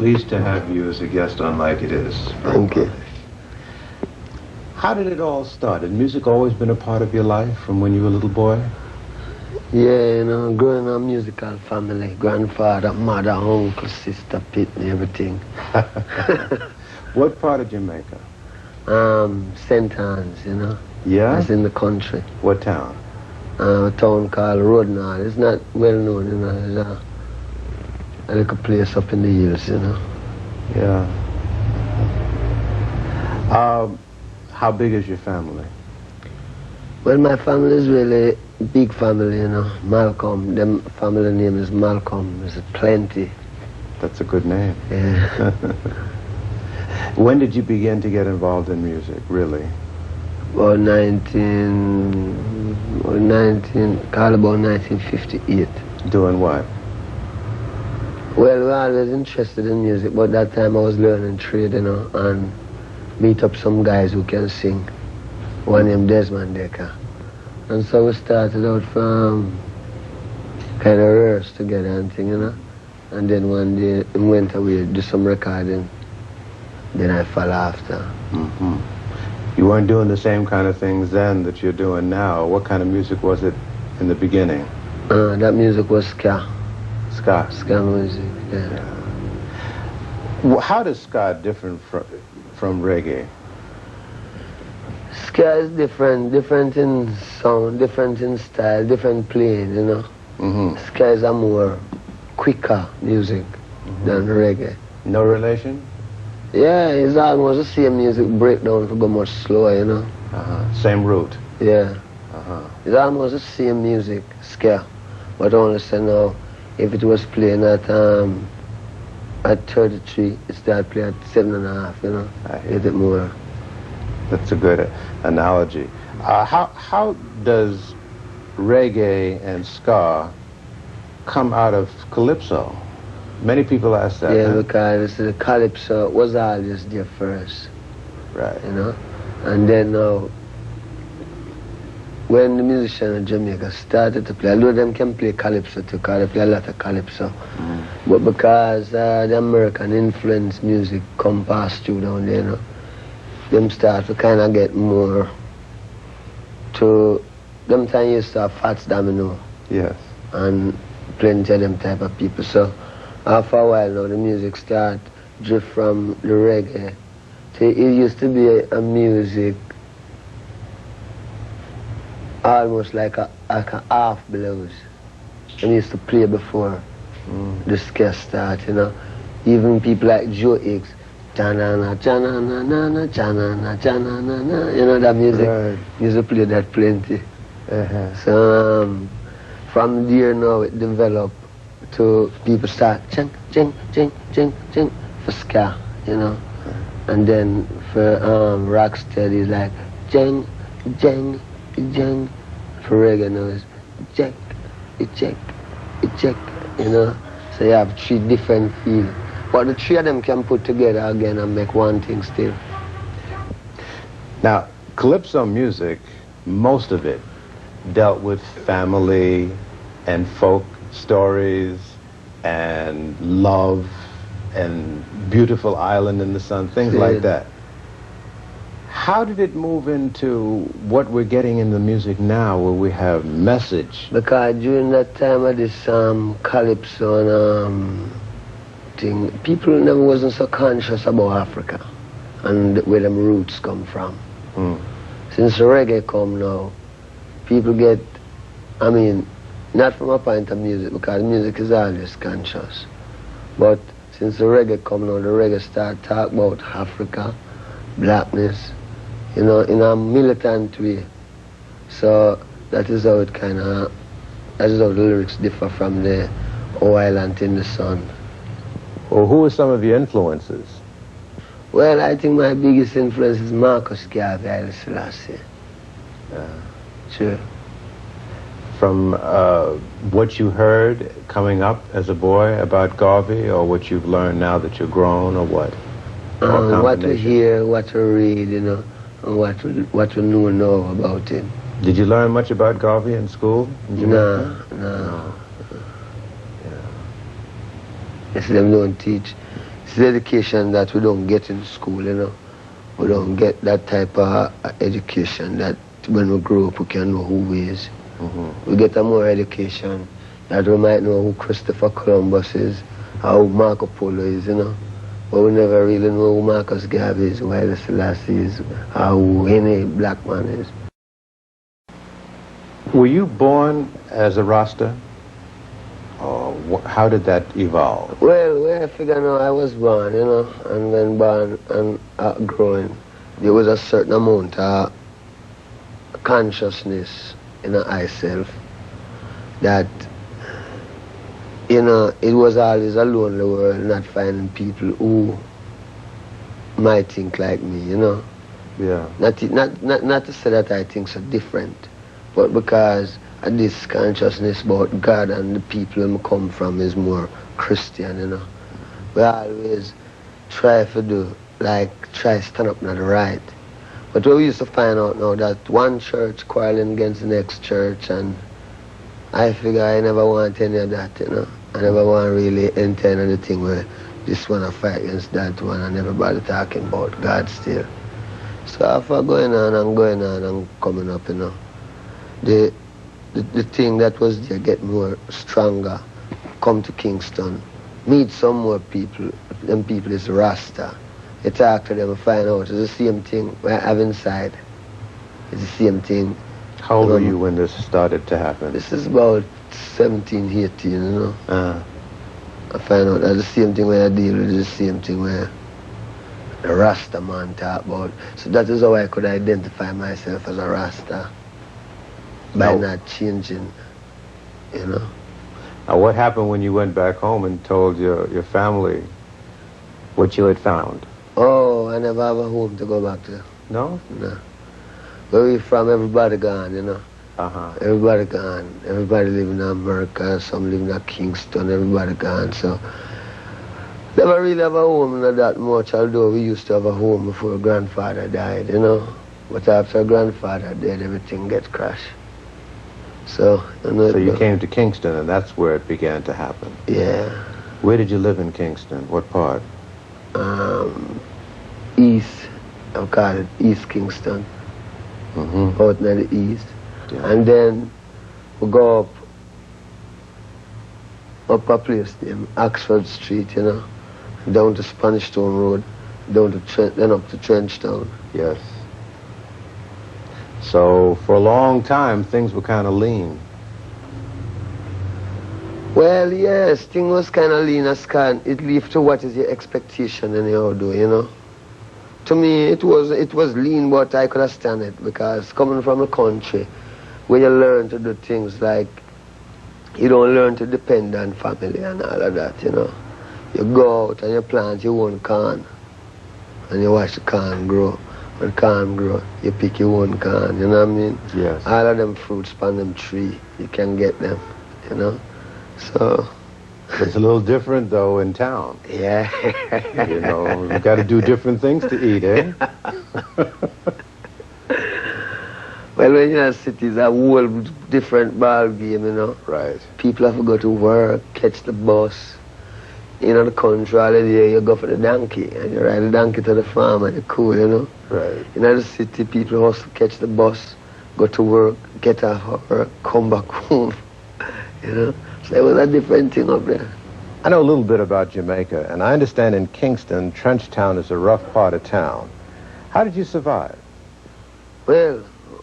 Pleased to have you as a guest on Like It Is. Thank you. How did it all start? Had music always been a part of your life from when you were a little boy? Yeah, you know, growing up musical family, grandfather, mother, uncle, sister, Pitney, everything. What part of Jamaica? St. Anne's, you know. Yeah? It's in the country. What town? A town called Rhoden Hall. It's not well known, you know. It's a little place up in the hills, you know. Yeah. How big is your family? Well, my family is really big family, you know. Malcom, them family name is Malcom. There's plenty. That's a good name. Yeah. When did you begin to get involved in music, really? About 1958. Doing what? Well, we were always interested in music, but that time I was learning trade, you know, and meet up some guys who can sing. One named Desmond Decker. And so we started out from kind of rehearse together and thing, you know. And then one day we went away, do some recording. Then I fell after. Mm-hmm. You weren't doing the same kind of things then that you're doing now. What kind of music was it in the beginning? That music was ska. Ska? Ska music, yeah. Well, how does ska differ from reggae? Ska is different in sound, different in style, different playing, you know. Mm-hmm. Ska is a more quicker music than reggae. No relation? Yeah, it's almost the same music breakdown to go much slower, you know. Same root? Yeah. It's almost the same music, ska, but only say now, if it was playing at 33, it started playing at 7.5, you know. I hear Get it more. That's a good analogy. How does reggae and ska come out of calypso? Many people ask that. Yeah, because the calypso was always there first. Right. You know? And then now, when the musicians in Jamaica started to play, although them can play calypso too, because they play a lot of calypso, but because the American influence music come past through down there, you know, them start to kind of get more to, them time used to have Fats Domino. Yes. And plenty of them type of people. So after a while now, the music start drift from the reggae to, it used to be a music almost like a half blues. And used to play before the ska start, you know. Even people like Joe Higgs, cha-na-na, cha-na-na-na-na, cha-na-na, cha-na-na-na, you know that music? Right. Used to play that plenty. So from there now it developed to people start ching, ching, ching, ching, ching for ska, you know. And then for rocksteady it's like jing, jing, jing. For reggae now it's check, check, check, you know. So you have three different feels. But the three of them can put together again and make one thing still. Now, calypso music, most of it dealt with family and folk stories and love and beautiful island in the sun, things like that. How did it move into what we're getting in the music now, where we have message? Because during that time of this calypso and thing, people never wasn't so conscious about Africa and where them roots come from. Since the reggae come now, people get, I mean, not from a point of music, because music is always conscious. But since the reggae come now, the reggae start talk about Africa, blackness, you know, in a militant way. So that is how it that is how the lyrics differ from the Oh Island in the Sun. Well, who are some of your influences? Well, I think my biggest influence is Marcus Garvey, Haile Selassie. Sure. From what you heard coming up as a boy about Garvey, or what you've learned now that you're grown, or what? What we hear, what we read, you know, and what we know about him. Did you learn much about Garvey in school? In Jamaica? No. Yes, them don't teach. It's the education that we don't get in school, you know. We don't get that type of education that when we grow up we can know who we is. We get a more education that we might know who Christopher Columbus is, or who Marco Polo is, you know. But we never really know who Marcus Garvey is, who Haile Selassie is, or who any black man is. Were you born as a Rasta? Or how did that evolve? Well, where I figure now I was born, you know, and when born and growing, there was a certain amount of consciousness in myself that, you know, it was always a lonely world, not finding people who might think like me, you know. Yeah. Not to say that I think so different, but because this consciousness about God and the people who come from is more Christian, you know. We always try to do, like, try to stand up not right. But we used to find out now that one church quarreling against the next church, and I figure I never want any of that, you know. I never want really enter into the thing where this one I fight against that one and everybody talking about God still. So after going on and coming up, you know, the thing that was there get more stronger, come to Kingston, meet some more people, them people is Rasta. You talk to them and find out it's the same thing we have inside. It's the same thing. How old were you when this started to happen? This is about 17, 18, you know. I find out that the same thing where I deal with is the same thing where the Rasta man talk about. So that is how I could identify myself as a Rasta. By not changing, you know. Now what happened when you went back home and told your family what you had found? Oh, I never have a home to go back to. No? No. Where we from, everybody gone, you know. Everybody gone. Everybody living in America, some living in Kingston, everybody gone. So never really have a home, not that much, although we used to have a home before grandfather died, you know. But after grandfather died, everything gets crashed. So, you know, so you came to Kingston, and that's where it began to happen. Yeah. Where did you live in Kingston? What part? East. I call it East Kingston. Out near the east. Yeah. And then we go up a place named Oxford Street, you know, down to Spanish Town Road, down to then up to Trenchtown. Yes. So for a long time, things were kind of lean. Well, yes, things was kind of lean as can. It leaves to what is your expectation anyhow, do, you know. To me, it was lean, but I could understand it because coming from a country where you learn to do things like you don't learn to depend on family and all of that, you know. You go out and you plant your own corn and you watch the corn grow. When corn grow, you pick your own corn, you know what I mean? Yes. All of them fruits on them tree, you can get them, you know? So... It's a little different, though, in town. Yeah. You know, you've got to do different things to eat, eh? Well, when you're in cities, a whole different ball game, you know? Right. People have to go to work, catch the bus. You know, the country, all day, you go for the donkey, and you ride the donkey to the farm, and you're cool, you know? Right. In the city, people hustle, catch the bus, go to work, get off work, come back home, you know? So it was a different thing up there. I know a little bit about Jamaica, and I understand in Kingston, Trenchtown is a rough part of town. How did you survive? Well,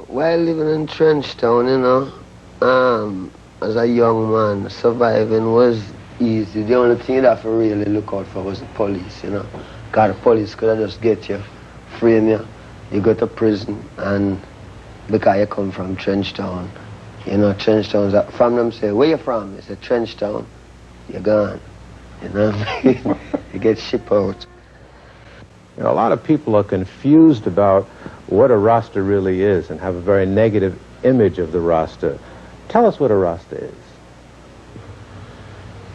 while living in Trenchtown, you know, as a young man, surviving was easy. The only thing you'd have to really look out for was the police, you know. Because the police could have just get you, frame you, you go to prison, and because you come from Trenchtown, you know, Trenchtown's, from them say, where you from? They say, Trenchtown, you're gone. You know what I mean? You get shipped out. You know, a lot of people are confused about what a Rasta really is and have a very negative image of the Rasta. Tell us what a Rasta is.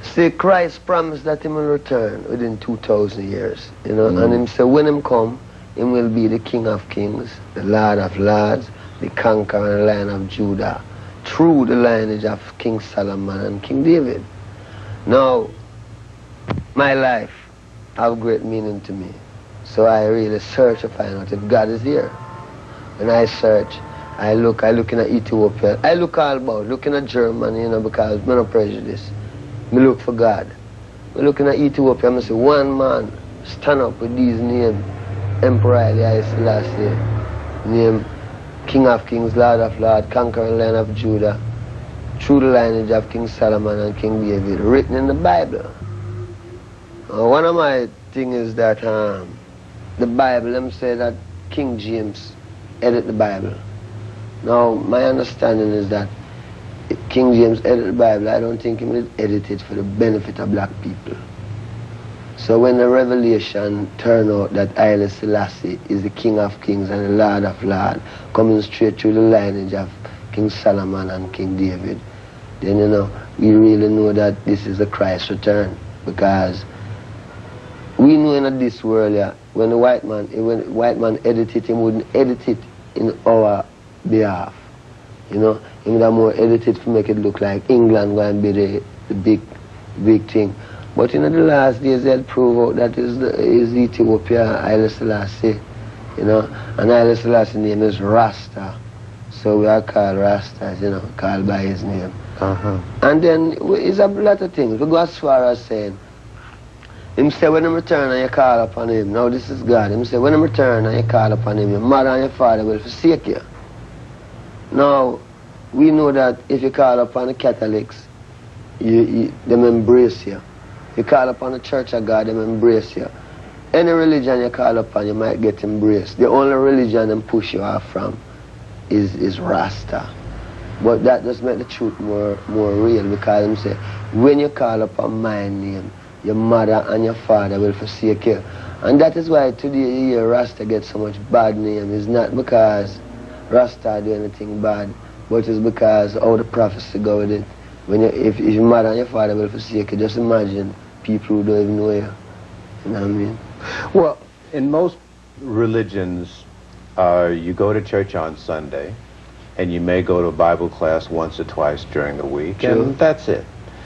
See, Christ promised that he will return within 2,000 years, you know, and him say, when him come, him will be the King of Kings, the Lord of Lords, the conquering Lion of Judah, through the lineage of King Solomon and King David. Now, my life have great meaning to me. So I really search to find out if God is here. When I search, I looking at Ethiopia. I look all about, looking at Germany, you know, because I'm not prejudiced. I look for God. I looking at Ethiopia, I say, one man stand up with these names. Emperor Haile Selassie, name King of Kings, Lord of Lords, conquering Lion of Judah, through the lineage of King Solomon and King David, written in the Bible. One of my things is that the Bible, them say that King James edit the Bible. Now, my understanding is that King James edit the Bible, I don't think he would edit it for the benefit of black people. So when the revelation turned out that Haile Selassie is the King of Kings and the Lord of Lords, coming straight through the lineage of King Solomon and King David, then, you know, we really know that this is the Christ return. Because we know in this world, yeah, when the white man edit it, he wouldn't edit it in our behalf. You know, he would have more edited to make it look like England going to be the big thing. But in the last days, they'll prove out that is Ethiopia, Haile Selassie, you know, and Haile Selassie's name is Rasta. So we are called Rastas, you know, called by his name. And then it's a lot of things. We go as far as saying, him say when him return and you call upon him, now this is God, him say when him return and you call upon him, your mother and your father will forsake you. Now, we know that if you call upon the Catholics, them embrace you. You call upon the Church of God, them embrace you. Any religion you call upon, you might get embraced. The only religion them push you off from is Rasta. But that just make the truth more real, because them say, when you call upon my name, your mother and your father will forsake you. And that is why today you hear Rasta get so much bad name. It's not because Rasta do anything bad, but it's because how the prophecy go with it. When if your mother and your father will forsake you, just imagine people who don't even know you. You know what I mean? Well, in most religions, you go to church on Sunday, and you may go to a Bible class once or twice during the week, and that's it.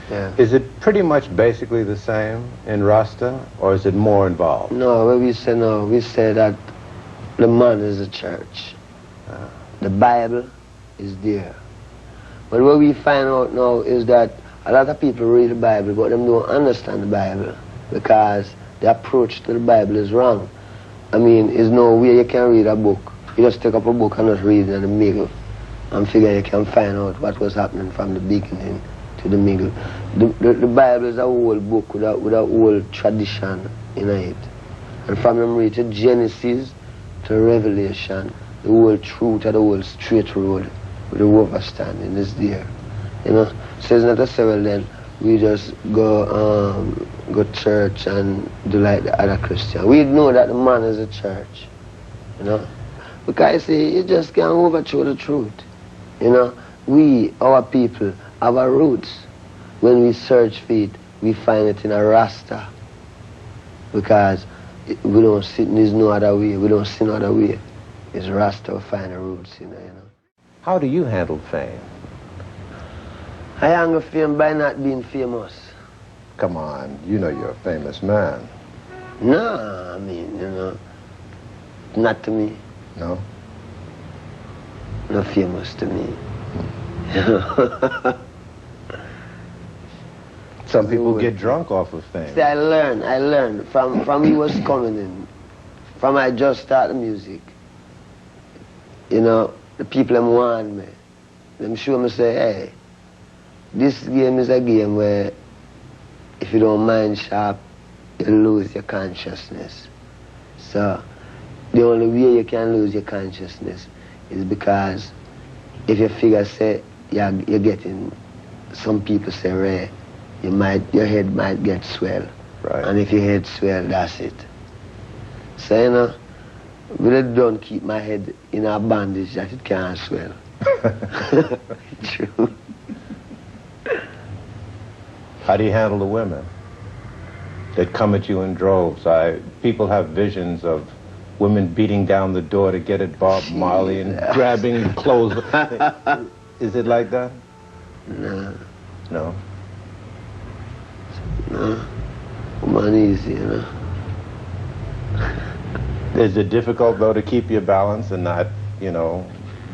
Yeah. Is it pretty much basically the same in Rasta, or is it more involved? No, we say that the man is the church. The Bible is there. But what we find out now is that a lot of people read the Bible, but them don't understand the Bible, because the approach to the Bible is wrong. I mean, there's no way you can read a book. You just take up a book and just read it in the middle, and figure you can find out what was happening from the beginning to the middle. The Bible is a whole book with a whole tradition in it. And from them read to Genesis to Revelation, the whole truth of the whole straight road with the overstanding is there. You know, so it's not a well then we just go church and do like the other Christian. We know that the man is a church, you know. Because see, you just can't overthrow the truth. You know, we, our people, have our roots. When we search for it, we find it in a Rasta. Because we don't see, there's no other way, we don't see no other way. It's Rasta we find the roots in there, you know. How do you handle fame? I handle fame by not being famous. Come on, you know you're a famous man. No, I mean, you know, not to me. No? Not famous to me. Some people get drunk off of fame. See, I learned from he was coming in, from I just started music. You know, the people them want me. Them show me say, hey, this game is a game where if you don't mind sharp, you lose your consciousness. So the only way you can lose your consciousness is because if you figure say you're getting, some people say rare, your head might get swell. Right. And if your head swell, that's it. So you know, really don't keep my head in a bandage that it can't swell. True. How do you handle the women that come at you in droves? People have visions of women beating down the door to get at Bob Marley and grabbing clothes. Is it like that? No. No? No. Woman easy, you know. Is it difficult, though, to keep your balance and not, you know,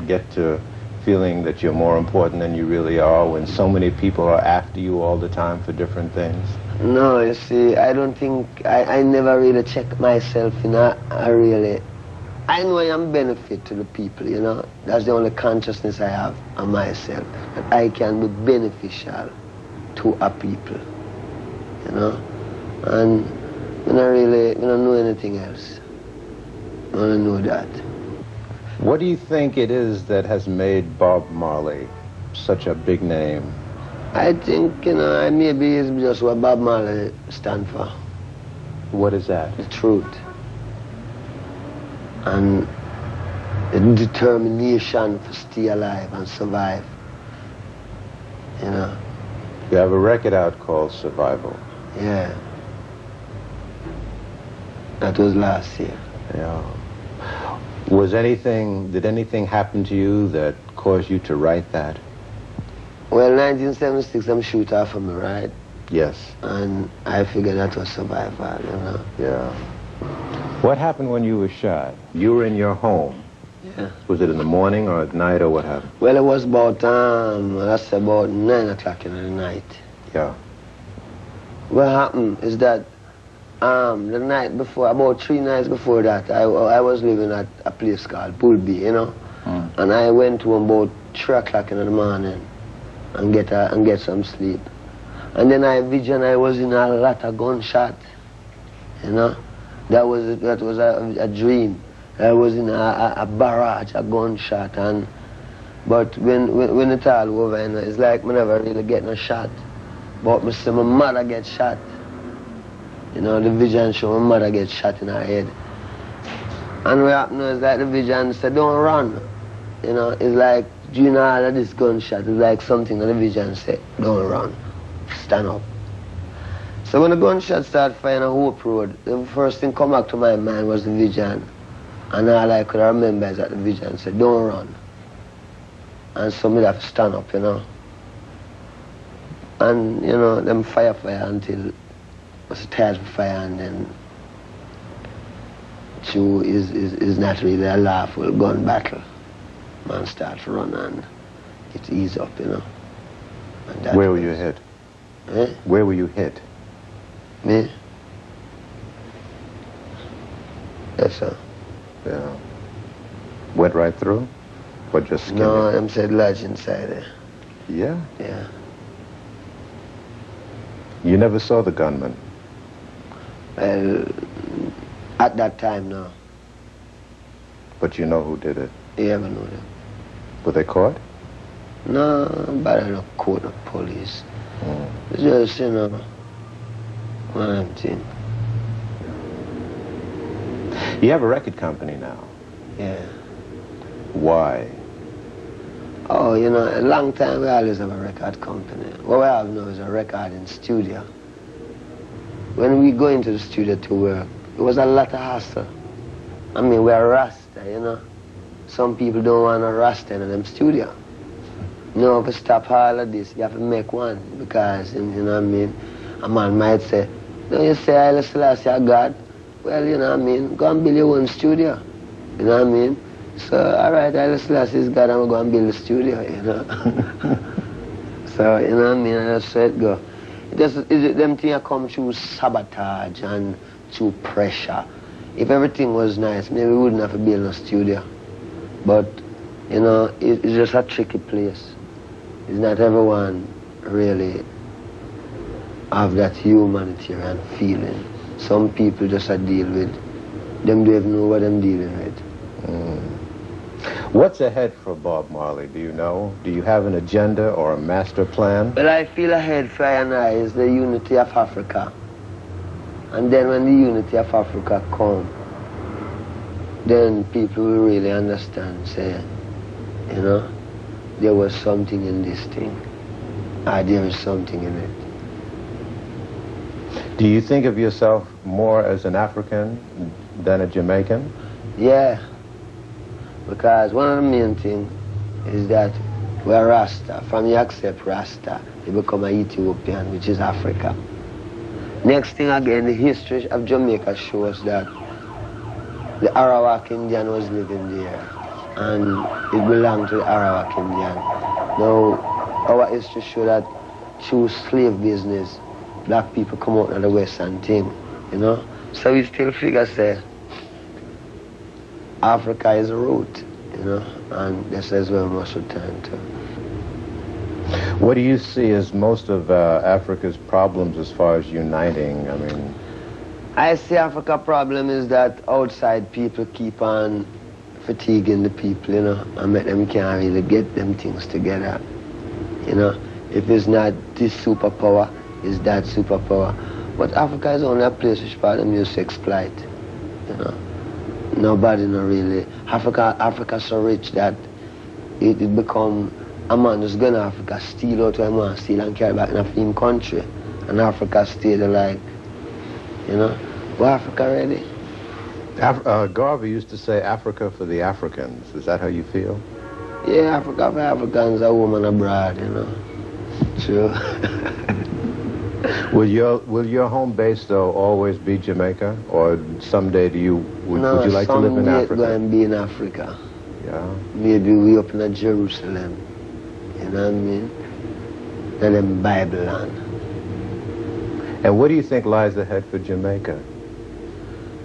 get to feeling that you're more important than you really are when so many people are after you all the time for different things? No, you see, I don't think, I never really check myself, you know, I know I am benefit to the people, you know. That's the only consciousness I have on myself, that I can be beneficial to a people, you know. And I don't know anything else. I don't know that. What do you think it is that has made Bob Marley such a big name? I think, you know, maybe it's just what Bob Marley stands for. What is that? The truth. And the determination to stay alive and survive. You know? You have a record out called Survival. Yeah. That was last year. Yeah. Did anything happen to you that caused you to write that? Well, 1976, I'm shoot off of me, right? Yes. And I figured that was survival, you know? Yeah. What happened when you were shot? You were in your home. Yeah. Was it in the morning or at night or what happened? Well, it was about, that's about 9 o'clock in the night. Yeah. What happened is that the night before, about 3 nights before that, I was living at a place called Bullby, you know? And I went to about 3 o'clock in the morning and get some sleep. And then I was in a lot of gunshot, you know? That was a dream. I was in a barrage, a gunshot, but when it's all over, you know, it's like I never really getting a shot. But I see my mother get shot. You know, the vision show my mother get shot in her head. And what happened is like the vision said, don't run. You know, it's like, you know, all of this gunshot is like something that the vision said, don't run, stand up. So when the gunshot started firing on Hope Road, the first thing come back to my mind was the vision. And all I could remember is that the vision said, don't run. And so me have to stand up, you know. And, you know, them fire until I was tired of fire, and then two is not really a lawful gun battle. Man start to run and it ease up, you know. Where were you hit? Eh? Where were you hit? Me? Yes, sir. Yeah. Went right through? Or just skinned No, it? I'm said lodge inside there. Yeah? Yeah. You never saw the gunman? Well, at that time, no. But you know who did it? You ever know them? Were they caught? No, but I don't call the police. It's just, you know, one thing. You have a record company now. Yeah. Why? Oh, you know, a long time we always have a record company. What we have now is a recording studio. When we go into the studio to work, it was a lot of hassle. I mean, we're Rasta, you know. Some people don't want a Rasta in them studio. You know, if you stop all of this, you have to make one, because, you know what I mean, a man might say, no, you say, Haile Selassie are God. Well, you know what I mean, go and build your own studio. You know what I mean? So, all right, Haile Selassie is God, I'm going to go and build a studio, you know. So, you know what I mean, and that's how it go. Them things come through sabotage and through pressure. If everything was nice, maybe we wouldn't have to build a studio. But, you know, it's just a tricky place. It's not everyone really have that humanitarian feeling. Some people just deal with, them don't even know what I'm dealing with. What's ahead for Bob Marley, do you know? Do you have an agenda or a master plan? Well, I feel ahead for I and I is the unity of Africa. And then when the unity of Africa comes, then people will really understand, say, you know, there was something in this thing. There is something in it. Do you think of yourself more as an African than a Jamaican? Yeah. Because one of the main things is that we're Rasta. From you accept Rasta, you become an Ethiopian, which is Africa. Next thing again, the history of Jamaica shows that the Arawak Indian was living there, and it belonged to the Arawak Indian. Now, our history show that through slave business, black people come out of the Western thing, you know? So we still figure, say, Africa is a root, you know, and this is where we must return to. What do you see as most of Africa's problems as far as uniting? I mean, I see Africa's problem is that outside people keep on fatiguing the people, you know, and make them can't really get them things together, you know. If it's not this superpower, it's that superpower. But Africa is only a place which part of them used to exploit, you know. Nobody no really. Africa's so rich that it become a man just going to Africa, steal out what he wants, steal and carry back in a film country. And Africa stay there like, you know, well, Africa ready. Garvey used to say Africa for the Africans. Is that how you feel? Yeah, Africa for Africans, a woman abroad, you know. True. Will your home base though always be Jamaica, or someday would you like to live in Africa? No, someday I'm be in Africa. Yeah. Maybe we up in Jerusalem. You know what I mean? Then in Bible land. And what do you think lies ahead for Jamaica?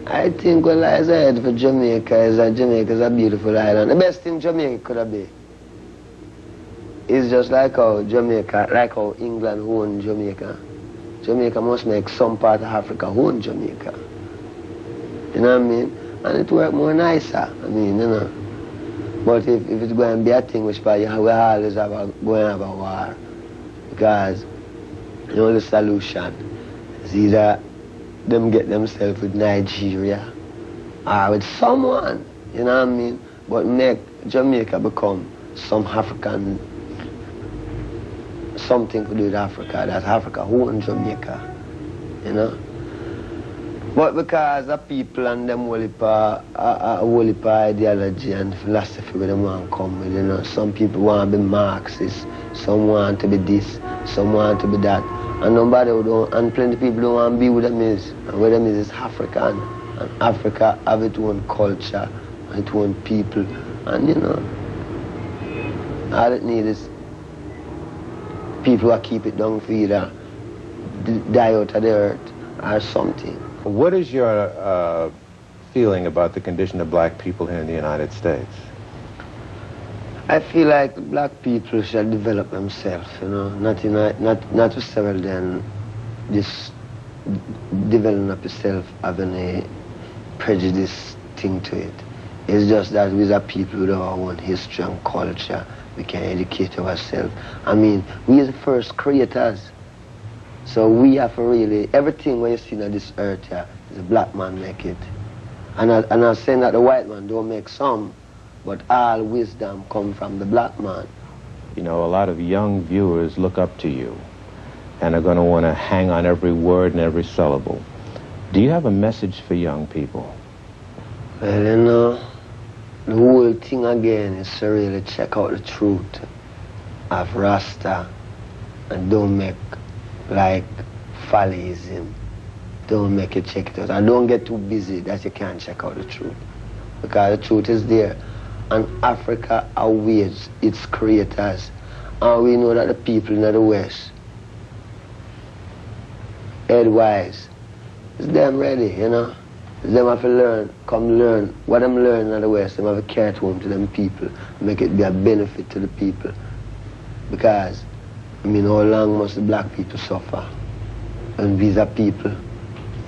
I think what lies ahead for Jamaica is that Jamaica is a beautiful island. The best thing Jamaica could have been is just like how Jamaica, like how England owned Jamaica. Jamaica must make some part of Africa own Jamaica. You know what I mean? And it work more nicer. I mean, you know. But if it's going to be a thing which we always going to have a war. Because the only solution is either them get themselves with Nigeria or with someone, you know what I mean? But make Jamaica become some African, something to do with Africa, that Africa owns Jamaica, you know? But because the people and them whole heap ideology and philosophy where they want to come with, you know, some people want to be Marxist, some want to be this, some want to be that, and nobody don't, and plenty of people don't want to be with them is, and where them is African, and Africa have its own culture, and its own people, and you know, all it needs is people who keep it down for either die out of the earth or something. What is your feeling about the condition of black people here in the United States? I feel like black people should develop themselves, you know, not to several then just develop yourself having a prejudice thing to it. It's just that we are people with our own history and culture. We can educate ourselves. I mean, we are the first creators. So we have to really, everything when you see on this earth here, is a black man make it. And I'm saying that the white man don't make some, but all wisdom come from the black man. You know, a lot of young viewers look up to you and are going to want to hang on every word and every syllable. Do you have a message for young people? Well, you know, the whole thing again is to really check out the truth of Rasta and don't make like follyism. Don't make it check it out. And don't get too busy that you can't check out the truth. Because the truth is there. And Africa awaits its creators. And we know that the people in the West, head-wise, it's them ready, you know. It's them have to learn, come learn. What them learning in the West, them have to carry it home to them people. Make it be a benefit to the people. Because, I mean, how long must the black people suffer? And these are people,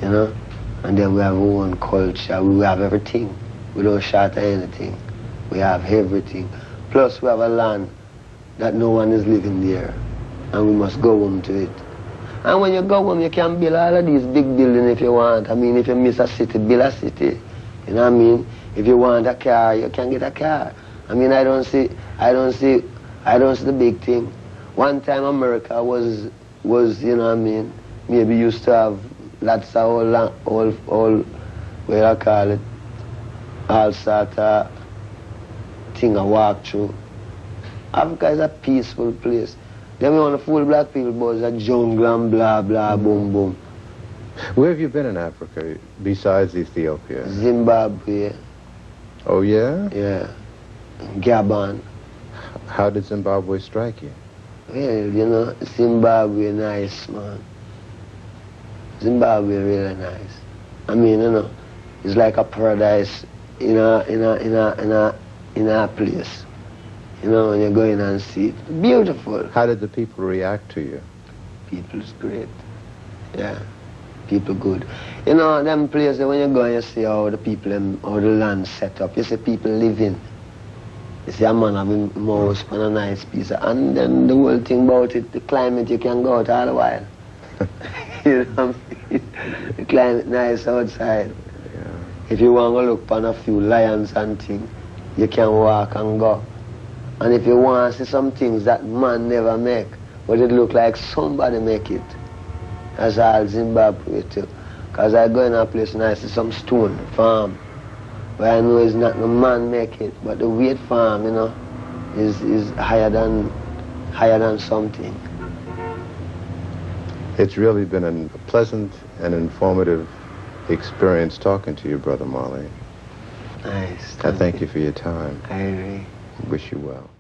you know? And then we have our own culture. We have everything. We don't short anything. We have everything. Plus we have a land that no one is living there. And we must go home to it. And when you go home, you can build all of these big buildings if you want. I mean, if you miss a city, build a city. You know what I mean? If you want a car, you can get a car. I mean, I don't see the big thing. One time America was, you know what I mean, maybe used to have lots of all what I call it, all sort of thing I walk through. Africa is a peaceful place. Then we want to fool black people about the jungle and blah, blah, boom, boom. Where have you been in Africa besides Ethiopia? Zimbabwe. Oh, yeah? Yeah. Gabon. How did Zimbabwe strike you? Well, you know, Zimbabwe nice, man. Zimbabwe really nice. I mean, you know, it's like a paradise in a place. You know, when you go in and see it. Beautiful. How did the people react to you? People's great. Yeah. People good. You know, them places when you go and you see how the people, how the land set up, you see people living. You see a man having a mouse on a nice piece and then the whole thing about it, the climate, you can go out all the while. You know what I mean? The climate nice outside. Yeah. If you want to look upon a few lions and things, you can walk and go. And if you want to see some things that man never make, but it look like somebody make it, that's all Zimbabwe too. Because I go in a place and I see some stone farm, but I know it's not the man make it, but the weight farm, you know, is higher than something. It's really been a pleasant and informative experience talking to you, Brother Marley. Nice. I thank you for your time. I agree. Wish you well.